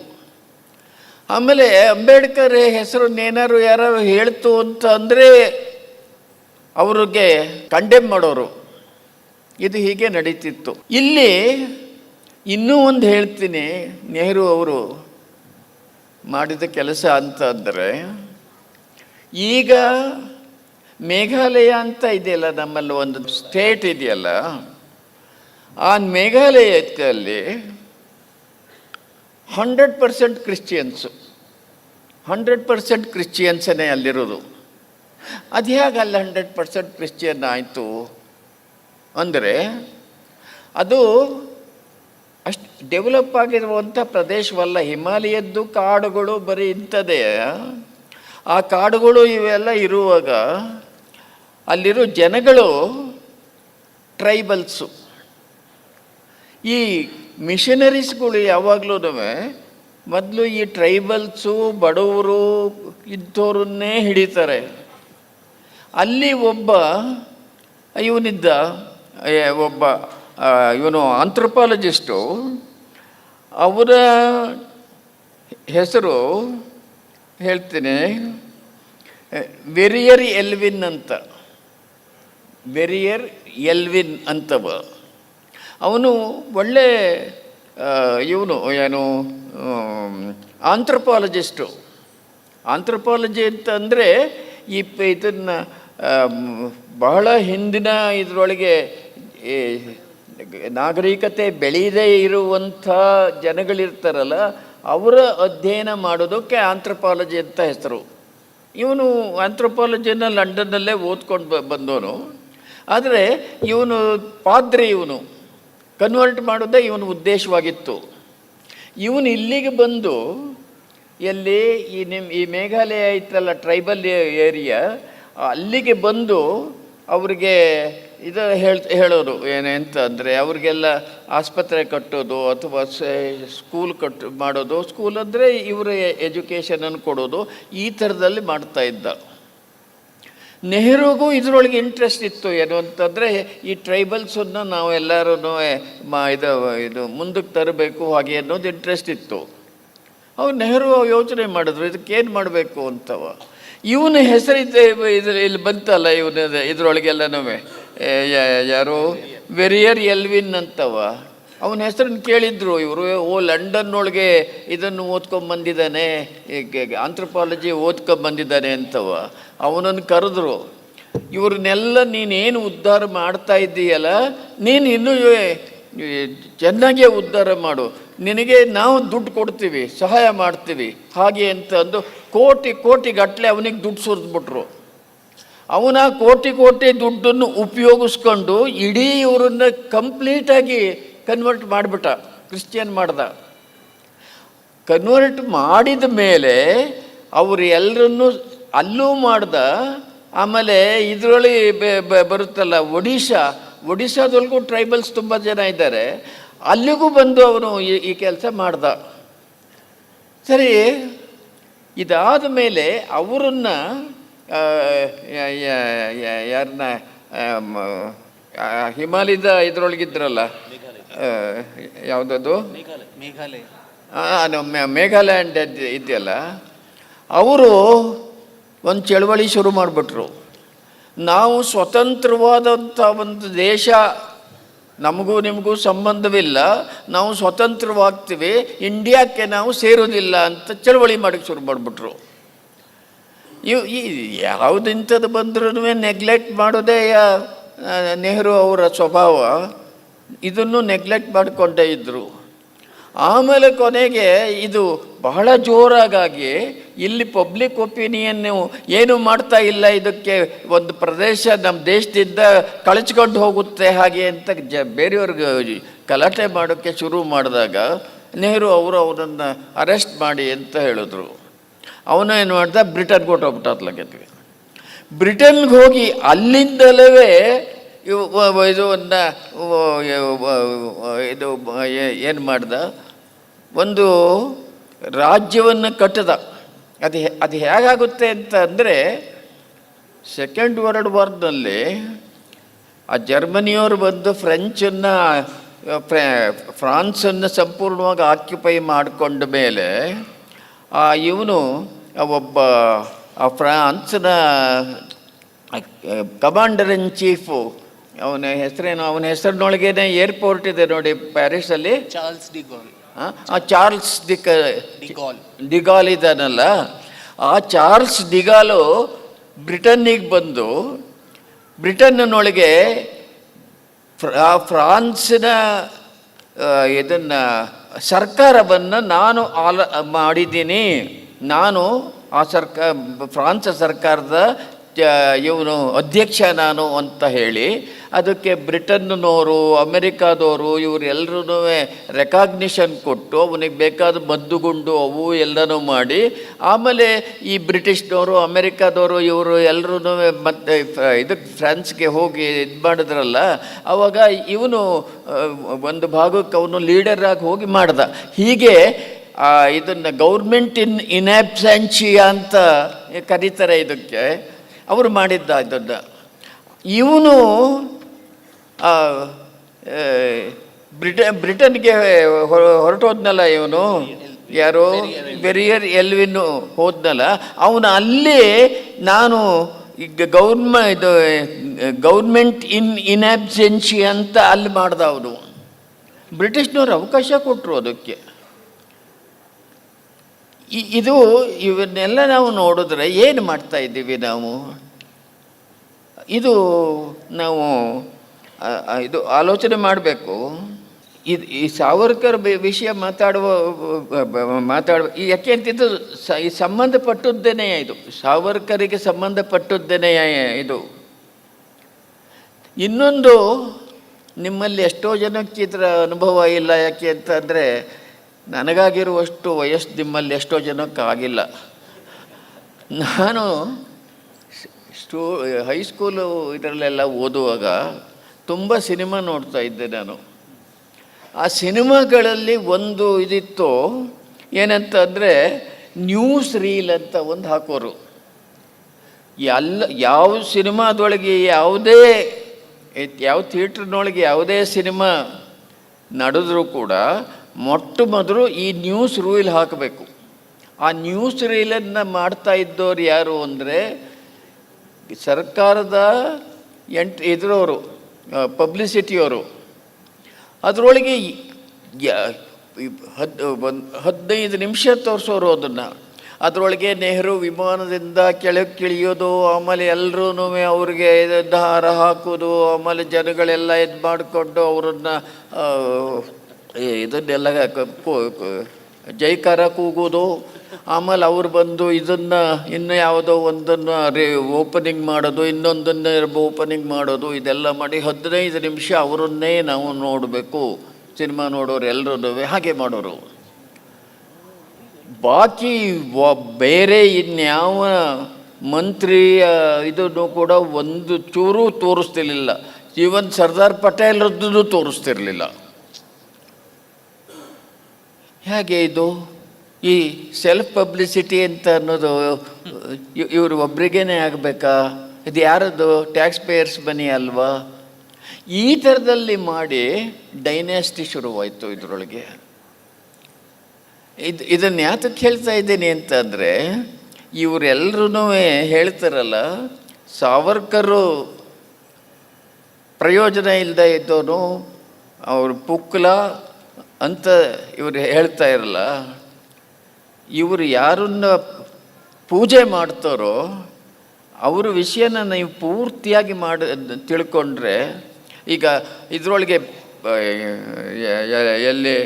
ಆಮೇಲೆ ಅಂಬೇಡ್ಕರ್ ಹೆಸರನ್ನೇನಾರು ಯಾರು ಹೇಳ್ತು ಅಂತ ಅಂದರೆ ಅವ್ರಿಗೆ ಕಂಡೆಮ್ ಮಾಡೋರು. ಇದು ಹೀಗೆ ನಡೀತಿತ್ತು. ಇಲ್ಲಿ ಇನ್ನೂ ಒಂದು ಹೇಳ್ತೀನಿ, ನೆಹರು ಅವರು ಮಾಡಿದ ಕೆಲಸ ಅಂತ ಅಂದರೆ, ಈಗ ಮೇಘಾಲಯ ಅಂತ ಇದೆಯಲ್ಲ, ನಮ್ಮಲ್ಲಿ ಒಂದು ಸ್ಟೇಟ್ ಇದೆಯಲ್ಲ, ಆ ಮೇಘಾಲಯದಲ್ಲಿ 100% ಕ್ರಿಶ್ಚಿಯನ್ಸು, 100% ಕ್ರಿಶ್ಚಿಯನ್ಸನ್ನೇ ಅಲ್ಲಿರೋದು. ಅದು ಹೇಗೆ ಅಲ್ಲಿ 100% ಕ್ರಿಶ್ಚಿಯನ್ ಆಯಿತು ಅಂದರೆ, ಅದು ಅಷ್ಟು ಡೆವಲಪ್ ಆಗಿರುವಂಥ ಪ್ರದೇಶವಲ್ಲ. ಹಿಮಾಲಯದ್ದು ಕಾಡುಗಳು ಬರೀ ಇಂಥದ್ದೇ. ಆ ಕಾಡುಗಳು ಇವೆಲ್ಲ ಇರುವಾಗ ಅಲ್ಲಿರೋ ಜನಗಳು ಟ್ರೈಬಲ್ಸು. ಈ ಮಿಷನರೀಸ್ಗಳು ಯಾವಾಗಲೂ ಮೊದಲು ಈ ಟ್ರೈಬಲ್ಸು, ಬಡವರು ಇಂಥವ್ರನ್ನೇ ಹಿಡಿತಾರೆ. ಅಲ್ಲಿ ಒಬ್ಬ ಇವನಿದ್ದ, ಒಬ್ಬ ಇವನು ಆಂಥ್ರಪಾಲಜಿಸ್ಟು. ಅವರ ಹೆಸರು ಹೇಳ್ತೀನಿ, ವೆರಿಯರ್ ಎಲ್ವಿನ್ ಅಂತ. ವೆರಿಯರ್ ಎಲ್ವಿನ್ ಅಂತವ. ಅವನು ಒಳ್ಳೆ ಇವನು ಏನು ಆಂಥ್ರಪಾಲಜಿಸ್ಟು. ಆಂಥ್ರಪಾಲಜಿ ಅಂತಂದರೆ ಇದನ್ನು ಬಹಳ ಹಿಂದಿನ ಇದರೊಳಗೆ ನಾಗರಿಕತೆ ಬೆಳೆಯದೇ ಇರುವಂಥ ಜನಗಳಿರ್ತಾರಲ್ಲ, ಅವರ ಅಧ್ಯಯನ ಮಾಡೋದಕ್ಕೆ ಆಂಥ್ರಪಾಲಜಿ ಅಂತ ಹೆಸರು. ಇವನು ಆಂಥ್ರಪಾಲಜಿನ ಲಂಡನ್ನಲ್ಲೇ ಓದ್ಕೊಂಡು ಬಂದವನು. ಆದರೆ ಇವನು ಪಾದ್ರಿ, ಇವನು ಕನ್ವರ್ಟ್ ಮಾಡೋದೇ ಇವನ ಉದ್ದೇಶವಾಗಿತ್ತು. ಇವನು ಇಲ್ಲಿಗೆ ಬಂದು, ಎಲ್ಲಿ ಈ ಮೇಘಾಲಯ ಐತಲ್ಲ, ಟ್ರೈಬಲ್ ಏರಿಯಾ, ಅಲ್ಲಿಗೆ ಬಂದು ಅವ್ರಿಗೆ ಇದು ಹೇಳೋರು ಏನಂತ ಅಂದರೆ, ಅವ್ರಿಗೆಲ್ಲ ಆಸ್ಪತ್ರೆ ಕಟ್ಟೋದು ಅಥವಾ ಸ್ಕೂಲ್ ಮಾಡೋದು. ಸ್ಕೂಲ್ ಅಂದರೆ ಇವರ ಎಜುಕೇಷನನ್ನು ಕೊಡೋದು, ಈ ಥರದಲ್ಲಿ ಮಾಡ್ತಾಯಿದ್ದ. ನೆಹರುಗೂ ಇದರೊಳಗೆ ಇಂಟ್ರೆಸ್ಟ್ ಇತ್ತು. ಏನು ಅಂತಂದರೆ, ಈ ಟ್ರೈಬಲ್ಸನ್ನು ನಾವು ಎಲ್ಲರೂ ಇದು ಮುಂದಕ್ಕೆ ತರಬೇಕು ಹಾಗೆ ಅನ್ನೋದು ಇಂಟ್ರೆಸ್ಟ್ ಇತ್ತು. ಅವ್ರು ನೆಹರು ಯೋಚನೆ ಮಾಡಿದ್ರು, ಇದಕ್ಕೇನು ಮಾಡಬೇಕು ಅಂತವ. ಇವನ ಹೆಸರಿದ್ದೆ ಇಲ್ಲಿ ಬಂತಲ್ಲ, ಇವನ ಇದರೊಳಗೆಲ್ಲನೂ ಯಾರು ವೆರಿಯರ್ ಎಲ್ವಿನ್ ಅಂತವ. ಅವನ ಹೆಸರನ್ನು ಕೇಳಿದ್ರು ಇವರು. ಲಂಡನ್ನೊಳಗೆ ಇದನ್ನು ಓದ್ಕೊಂಬಂದಿದ್ದಾನೆ, ಆಂಥ್ರಪಾಲಜಿ ಓದ್ಕೊಂಬಂದಿದ್ದಾನೆ ಅಂತವ. ಅವನನ್ನು ಕರೆದ್ರು. ಇವ್ರನ್ನೆಲ್ಲ ನೀನೇನು ಉದ್ಧಾರ ಮಾಡ್ತಾ ಇದ್ದೀಯಲ್ಲ, ನೀನು ಇನ್ನೂ ಚೆನ್ನಾಗೇ ಉದ್ಧಾರ ಮಾಡು, ನಿನಗೆ ನಾವು ದುಡ್ಡು ಕೊಡ್ತೀವಿ, ಸಹಾಯ ಮಾಡ್ತೀವಿ ಹಾಗೆ ಅಂತ ಅಂದು ಕೋಟಿ ಗಟ್ಟಲೆ ಅವನಿಗೆ ದುಡ್ಡು ಸುರಿದ್ಬಿಟ್ರು. ಅವನ ಕೋಟಿ ದುಡ್ಡನ್ನು ಉಪಯೋಗಿಸ್ಕೊಂಡು ಇಡೀ ಇವರನ್ನ ಕಂಪ್ಲೀಟಾಗಿ ಕನ್ವರ್ಟ್ ಮಾಡಿಬಿಟ್ಟ, ಕ್ರಿಶ್ಚಿಯನ್ ಮಾಡ್ದ. ಕನ್ವರ್ಟ್ ಮಾಡಿದ ಮೇಲೆ ಅವರು ಎಲ್ಲರನ್ನೂ ಅಲ್ಲೂ ಮಾಡ್ದ. ಆಮೇಲೆ ಇದರೊಳಗೆ ಬರುತ್ತಲ್ಲ ಒಡಿಶಾದೊಳಗೂ ಟ್ರೈಬಲ್ಸ್ ತುಂಬ ಜನ ಇದ್ದಾರೆ, ಅಲ್ಲಿಗೂ ಬಂದು ಅವನು ಈ ಕೆಲಸ ಮಾಡ್ದ. ಸರಿ, ಇದಾದ ಮೇಲೆ ಅವರನ್ನು ಯಾರನ್ನ ಹಿಮಾಲಯದ ಇದರೊಳಗಿದ್ರಲ್ಲ, ಯಾವುದದು ಮೇಘಾಲಯ ಇದೆಯಲ್ಲ, ಅವರು ಒಂದು ಚಳವಳಿ ಶುರು ಮಾಡಿಬಿಟ್ರು. ನಾವು ಸ್ವತಂತ್ರವಾದಂಥ ಒಂದು ದೇಶ, ನಮಗೂ ನಿಮಗೂ ಸಂಬಂಧವಿಲ್ಲ, ನಾವು ಸ್ವತಂತ್ರವಾಗ್ತೀವಿ, ಇಂಡಿಯಾಕ್ಕೆ ನಾವು ಸೇರೋದಿಲ್ಲ ಅಂತ ಚಳವಳಿ ಮಾಡೋಕ್ಕೆ ಶುರು ಮಾಡಿಬಿಟ್ರು. ಈ ಯಾವುದಿಂಥದ್ದು ಬಂದ್ರೂ ನೆಗ್ಲೆಕ್ಟ್ ಮಾಡೋದೇ ನೆಹರು ಅವರ ಸ್ವಭಾವ. ಇದನ್ನು ನೆಗ್ಲೆಕ್ಟ್ ಮಾಡಿಕೊಂಡೇ ಇದ್ದರು. ಆಮೇಲೆ ಕೊನೆಗೆ ಇದು ಬಹಳ ಜೋರಾಗಿ ಇಲ್ಲಿ ಪಬ್ಲಿಕ್ ಒಪಿನಿಯನ್ನು ಏನು ಮಾಡ್ತಾ ಇಲ್ಲ, ಇದಕ್ಕೆ ಒಂದು ಪ್ರದೇಶ ನಮ್ಮ ದೇಶದಿಂದ ಕಳಚ್ಕೊಂಡು ಹೋಗುತ್ತೆ ಹಾಗೆ ಅಂತ ಬೇರೆಯವ್ರಿಗೆ ಗಲಾಟೆ ಮಾಡೋಕ್ಕೆ ಶುರು ಮಾಡಿದಾಗ ನೆಹರು ಅವನನ್ನು ಅರೆಸ್ಟ್ ಮಾಡಿ ಅಂತ ಹೇಳಿದ್ರು. ಅವನು ಏನು ಮಾಡ್ದ, ಬ್ರಿಟನ್ಗೆ ಹೊಟ್ಟೋಗ್ಬಿಟ್ಟ ಅತ್ಲಕ್ಕೆ. ಬ್ರಿಟನ್ಗೆ ಹೋಗಿ ಅಲ್ಲಿಂದಲೇ ಇದು ಏನು ಮಾಡ್ದ, ಒಂದು ರಾಜ್ಯವನ್ನು ಕಟ್ಟದ. ಅದು ಹೇಗಾಗುತ್ತೆ ಅಂತ ಅಂದರೆ, ಸೆಕೆಂಡ್ ವರ್ಲ್ಡ್ ವಾರ್ನಲ್ಲಿ ಆ ಜರ್ಮನಿಯವರು ಬಂದು ಫ್ರಾನ್ಸನ್ನು ಸಂಪೂರ್ಣವಾಗಿ ಆಕ್ಯುಪೈ ಮಾಡಿಕೊಂಡ ಮೇಲೆ ಇವನು ಒಬ್ಬ ಫ್ರಾನ್ಸ್ನ ಕಮಾಂಡರ್ ಇನ್ ಚೀಫು, ಅವನ ಹೆಸರೇನು, ಅವನ ಹೆಸರಿನೊಳಗೇನೆ ಏರ್ಪೋರ್ಟ್ ಇದೆ ನೋಡಿ ಪ್ಯಾರಿಸಲ್ಲಿ, ಚಾರ್ಲ್ಸ್ ಡಿಗಾಲ್ ಇದ್ದಾನಲ್ಲ, ಆ ಚಾರ್ಲ್ಸ್ ಡಿಗಾಲು ಬ್ರಿಟನ್ನಿಗೆ ಬಂದು ಬ್ರಿಟನ್ನೊಳಗೆ ಫ್ರಾನ್ಸಿನ ಇದನ್ನು ಸರ್ಕಾರವನ್ನು ನಾನು ಮಾಡಿದ್ದೀನಿ, ನಾನು ಆ ಫ್ರಾನ್ಸ್ ಸರ್ಕಾರದ ಇವನು ಅಧ್ಯಕ್ಷ ನಾನು ಅಂತ ಹೇಳಿ ಅದಕ್ಕೆ ಬ್ರಿಟನ್ನವರು ಅಮೆರಿಕಾದವರು ಇವರೆಲ್ಲರೂ ರೆಕಾಗ್ನಿಷನ್ ಕೊಟ್ಟು ಅವನಿಗೆ ಬೇಕಾದ ಮದ್ದುಗುಂಡು ಅವು ಎಲ್ಲನೂ ಮಾಡಿ ಆಮೇಲೆ ಈ ಬ್ರಿಟಿಷ್ನವರು ಅಮೆರಿಕಾದವರು ಇವರು ಎಲ್ಲರೂ ಮತ್ತೆ ಇದಕ್ಕೆ ಫ್ರಾನ್ಸ್ಗೆ ಹೋಗಿ ಇದು ಮಾಡಿದ್ರಲ್ಲ, ಆವಾಗ ಇವನು ಒಂದು ಭಾಗಕ್ಕೆ ಅವನು ಲೀಡರಾಗಿ ಹೋಗಿ ಮಾಡ್ದ. ಹೀಗೆ ಇದನ್ನು ಗೌರ್ಮೆಂಟ್ ಇನ್ ಆಬ್ಸೆನ್ಷಿಯಾ ಅಂತ ಕರೀತಾರೆ ಇದಕ್ಕೆ. ಅವರು ಮಾಡಿದ್ದ ಇದನ್ನು. ಇವನು ಬ್ರಿಟನ್ಗೆ ಹೊರಟೋದ್ನಲ್ಲ, ಇವನು ಯಾರು ಬೆರಿಯರ್ ಎಲ್ವಿನ್ ಹೋದ್ನಲ್ಲ, ಅವನು ಅಲ್ಲಿ ನಾನು ಈಗ ಗೌರ್ಮೆಂಟ್ ಇನ್ ಆಬ್ಸೆನ್ಷಿಯಾ ಅಂತ ಅಲ್ಲಿ ಮಾಡ್ದ. ಅವನು ಬ್ರಿಟಿಷ್ನವ್ರು ಅವಕಾಶ ಕೊಟ್ಟರು ಅದಕ್ಕೆ. ಇವನ್ನೆಲ್ಲ ನಾವು ನೋಡಿದ್ರೆ ಏನು ಮಾಡ್ತಾ ಇದ್ದೀವಿ ನಾವು? ನಾವು ಆಲೋಚನೆ ಮಾಡಬೇಕು. ಈ ಸಾವರ್ಕರ್ ವಿಷಯ ಮಾತಾಡುವ ಯಾಕೆ ಅಂತಿದ್ದು ಈ ಸಂಬಂಧಪಟ್ಟದ್ದೇನೆ, ಇದು ಸಾವರ್ಕರಿಗೆ ಸಂಬಂಧಪಟ್ಟದ್ದೇನೆ ಇದು. ಇನ್ನೊಂದು, ನಿಮ್ಮಲ್ಲಿ ಎಷ್ಟೋ ಜನಕ್ಕೆ ಇದರ ಅನುಭವ ಇಲ್ಲ. ಯಾಕೆ ಅಂತಂದರೆ ನನಗಾಗಿರುವಷ್ಟು ವಯಸ್ಸು ನಿಮ್ಮಲ್ಲಿ ಎಷ್ಟೋ ಜನಕ್ಕೆ ಆಗಿಲ್ಲ. ನಾನು ಹೈಸ್ಕೂಲು ಇದರಲ್ಲೆಲ್ಲ ಓದುವಾಗ ತುಂಬ ಸಿನಿಮಾ ನೋಡ್ತಾ ಇದ್ದೆ ನಾನು. ಆ ಸಿನಿಮಾಗಳಲ್ಲಿ ಒಂದು ಇದಿತ್ತು, ಏನಂತಂದರೆ ನ್ಯೂಸ್ ರೀಲ್ ಅಂತ ಒಂದು ಹಾಕೋರು. ಯಾವ ಸಿನಿಮಾದೊಳಗೆ ಯಾವ ಥಿಯೇಟ್ರ್ನೊಳಗೆ ಯಾವುದೇ ಸಿನಿಮಾ ನಡೆದ್ರೂ ಕೂಡ ಮೊಟ್ಟ ಮೊದಲು ಈ ನ್ಯೂಸ್ ರೂಲ್ ಹಾಕಬೇಕು. ಆ ನ್ಯೂಸ್ ರೀಲನ್ನು ಮಾಡ್ತಾ ಇದ್ದವ್ರು ಯಾರು ಅಂದರೆ ಸರ್ಕಾರದ ಇದರವರು, ಪಬ್ಲಿಸಿಟಿಯವರು. ಅದರೊಳಗೆ 15 ನಿಮಿಷ ತೋರಿಸೋರು ಅದನ್ನು. ಅದರೊಳಗೆ ನೆಹರು ವಿಮಾನದಿಂದ ಕೆಳಗಿಳಿಯೋದು, ಆಮೇಲೆ ಎಲ್ಲರೂ ಅವ್ರಿಗೆ ದಾರ ಹಾಕೋದು, ಆಮೇಲೆ ಜನಗಳೆಲ್ಲ ಇದು ಮಾಡಿಕೊಂಡು ಅವರನ್ನು ಇದನ್ನೆಲ್ಲ ಜೈಕಾರ ಕೂಗೋದು, ಆಮೇಲೆ ಅವ್ರು ಬಂದು ಇದನ್ನು ಇನ್ನು ಯಾವುದೋ ಒಂದನ್ನು ಓಪನಿಂಗ್ ಮಾಡೋದು, ಇನ್ನೊಂದನ್ನು ಓಪನಿಂಗ್ ಮಾಡೋದು, ಇದೆಲ್ಲ ಮಾಡಿ 15 ನಿಮಿಷ ಅವರನ್ನೇ ನಾವು ನೋಡಬೇಕು. ಸಿನಿಮಾ ನೋಡೋರು ಎಲ್ಲರೂ ಹಾಗೆ ಮಾಡೋರು. ಬಾಕಿ ಬೇರೆ ಇನ್ಯಾವ ಮಂತ್ರಿಯ ಇದನ್ನು ಕೂಡ ಒಂದು ಚೂರು ತೋರಿಸ್ತಿರ್ಲಿಲ್ಲ. ಈವನ್ ಸರ್ದಾರ್ ಪಟೇಲ್ರದ್ದು ತೋರಿಸ್ತಿರ್ಲಿಲ್ಲ. ಹೇಗೆ ಇದು ಈ ಸೆಲ್ಫ್ ಪಬ್ಲಿಸಿಟಿ ಅಂತ ಅನ್ನೋದು ಇವರು ಒಬ್ರಿಗೇನೆ ಆಗಬೇಕಾ? ಇದು ಯಾರದು? ಟ್ಯಾಕ್ಸ್ ಪೇಯರ್ಸ್ ಮನಿ ಅಲ್ವಾ? ಈ ಥರದಲ್ಲಿ ಮಾಡಿ ಡೈನಾಸ್ಟಿ ಶುರುವಾಯಿತು ಇದರೊಳಗೆ. ಇದನ್ನು ಯಾತಕ್ಕೆ ಹೇಳ್ತಾ ಇದ್ದೀನಿ ಅಂತಂದರೆ, ಇವರೆಲ್ಲರೂ ಹೇಳ್ತಾರಲ್ಲ, ಸಾವರ್ಕರು ಪ್ರಯೋಜನ ಇಲ್ಲದೆ ಇದ್ದವನು, ಅವರು ಪುಕ್ಲ ಅಂತ ಇವರು ಹೇಳ್ತಾ ಇರಲ್ಲ. ಇವರು ಯಾರನ್ನ ಪೂಜೆ ಮಾಡ್ತಾರೋ ಅವ್ರ ವಿಷಯನ ನೀವು ಪೂರ್ತಿಯಾಗಿ ತಿಳ್ಕೊಂಡ್ರೆ, ಈಗ ಇದರೊಳಗೆ ಎಲ್ಲಿ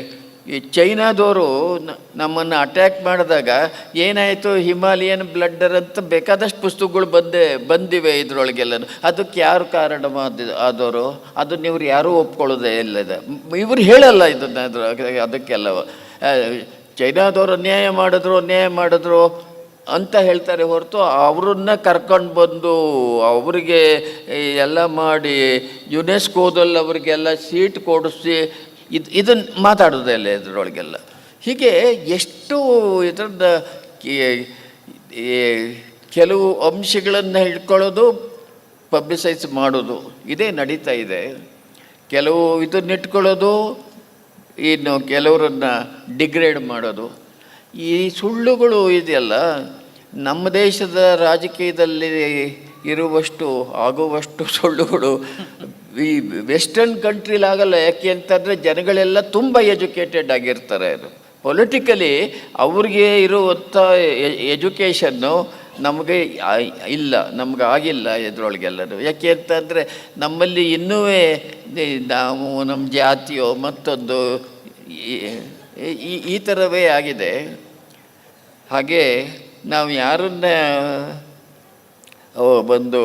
ಈ ಚೈನಾದವರು ನಮ್ಮನ್ನು ಅಟ್ಯಾಕ್ ಮಾಡಿದಾಗ ಏನಾಯಿತು, ಹಿಮಾಲಯನ್ ಬ್ಲಡ್ಡರ್ ಅಂತ ಬೇಕಾದಷ್ಟು ಪುಸ್ತಕಗಳು ಬಂದಿವೆ ಇದರೊಳಗೆಲ್ಲ. ಅದಕ್ಕೆ ಯಾರು ಕಾರಣ ಆದವರು? ಅದನ್ನು ಇವ್ರು ಯಾರೂ ಒಪ್ಕೊಳ್ಳೋದೇ ಇಲ್ಲದ. ಇವರು ಹೇಳಲ್ಲ ಇದನ್ನು. ಅದಕ್ಕೆಲ್ಲ ಚೈನಾದವರು ಅನ್ಯಾಯ ಮಾಡಿದ್ರು ಅಂತ ಹೇಳ್ತಾರೆ ಹೊರತು, ಅವ್ರನ್ನ ಕರ್ಕೊಂಡು ಬಂದು ಅವರಿಗೆ ಎಲ್ಲ ಮಾಡಿ ಯುನೆಸ್ಕೋದಲ್ಲಿ ಅವರಿಗೆಲ್ಲ ಸೀಟ್ ಕೊಡಿಸಿ ಇದನ್ನು ಮಾತಾಡೋದೇ ಇಲ್ಲ ಇದರೊಳಗೆಲ್ಲ. ಹೀಗೆ ಎಷ್ಟು ಇದರಿಂದ ಕೆಲವು ಅಂಶಗಳನ್ನು ಹಿಡ್ಕೊಳ್ಳೋದು, ಪಬ್ಲಿಸೈಸ್ ಮಾಡೋದು, ಇದೇ ನಡೀತಾ ಇದೆ. ಕೆಲವು ಇದನ್ನಿಟ್ಕೊಳ್ಳೋದು, ಇನ್ನು ಕೆಲವರನ್ನು ಡಿಗ್ರೇಡ್ ಮಾಡೋದು. ಈ ಸುಳ್ಳುಗಳು ಇದೆಯಲ್ಲ, ನಮ್ಮ ದೇಶದ ರಾಜಕೀಯದಲ್ಲಿ ಆಗುವಷ್ಟು ಸುಳ್ಳುಗಳು ಈ ವೆಸ್ಟರ್ನ್ ಕಂಟ್ರಿಲಿ ಆಗಲ್ಲ. ಯಾಕೆ ಅಂತಂದರೆ ಜನಗಳೆಲ್ಲ ತುಂಬ ಎಜುಕೇಟೆಡ್ ಆಗಿರ್ತಾರೆ. ಅದು ಪೊಲಿಟಿಕಲಿ ಅವ್ರಿಗೆ ಇರುವಂಥ ಎಜುಕೇಷನ್ನು ನಮಗೆ ಇಲ್ಲ, ನಮ್ಗೆ ಆಗಿಲ್ಲ ಇದರೊಳಗೆಲ್ಲರೂ. ಯಾಕೆ ಅಂತಂದರೆ ನಮ್ಮಲ್ಲಿ ಇನ್ನೂ ನಾವು ನಮ್ಮ ಜಾತಿಯೋ ಮತ್ತೊಂದು ಈ ಥರವೇ ಆಗಿದೆ. ಹಾಗೆ ನಾವು ಯಾರನ್ನ ಬಂದು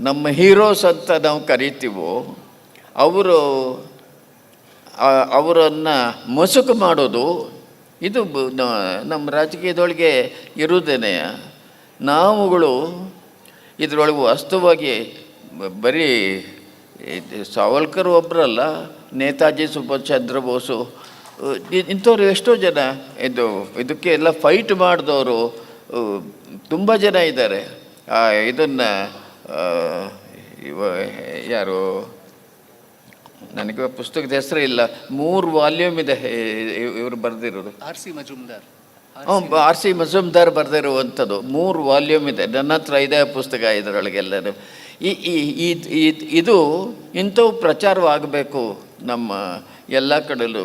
ನಮ್ಮ ಹೀರೋಸ್ ಅಂತ ನಾವು ಕರಿತೀವೋ ಅವರು ಅವರನ್ನು ಮಸುಕು ಮಾಡೋದು ಇದು ನಮ್ಮ ರಾಜಕೀಯದೊಳಗೆ ಇರುವುದೇನೆ. ನಾವುಗಳು ಇದರೊಳಗೆ ವಾಸ್ತವವಾಗಿ ಬರೀ ಸಾವರ್ಕರ್ ಒಬ್ಬರಲ್ಲ, ನೇತಾಜಿ ಸುಭಾಷ್ ಚಂದ್ರ ಬೋಸು ಇಂಥವ್ರು ಎಷ್ಟೋ ಜನ ಇದಕ್ಕೆ ಎಲ್ಲ ಫೈಟ್ ಮಾಡಿದವರು ತುಂಬ ಜನ ಇದ್ದಾರೆ. ಇದನ್ನು ಯಾರು ನನಗೆ ಪುಸ್ತಕದ ಹೆಸರು ಇಲ್ಲ, 3 ವಾಲ್ಯೂಮ್ ಇದೆ ಇವರು ಬರೆದಿರೋದು. R.C. Majumdar. R C Majumdar ಬರೆದಿರುವಂಥದ್ದು 3 ವಾಲ್ಯೂಮ್ ಇದೆ. ನನ್ನ ಹತ್ರ ಇದೆ ಪುಸ್ತಕ. ಇದರೊಳಗೆಲ್ಲರೂ ಇದು ಇಂಥವು ಪ್ರಚಾರವಾಗಬೇಕು ನಮ್ಮ ಎಲ್ಲ ಕಡೆಯಲ್ಲೂ.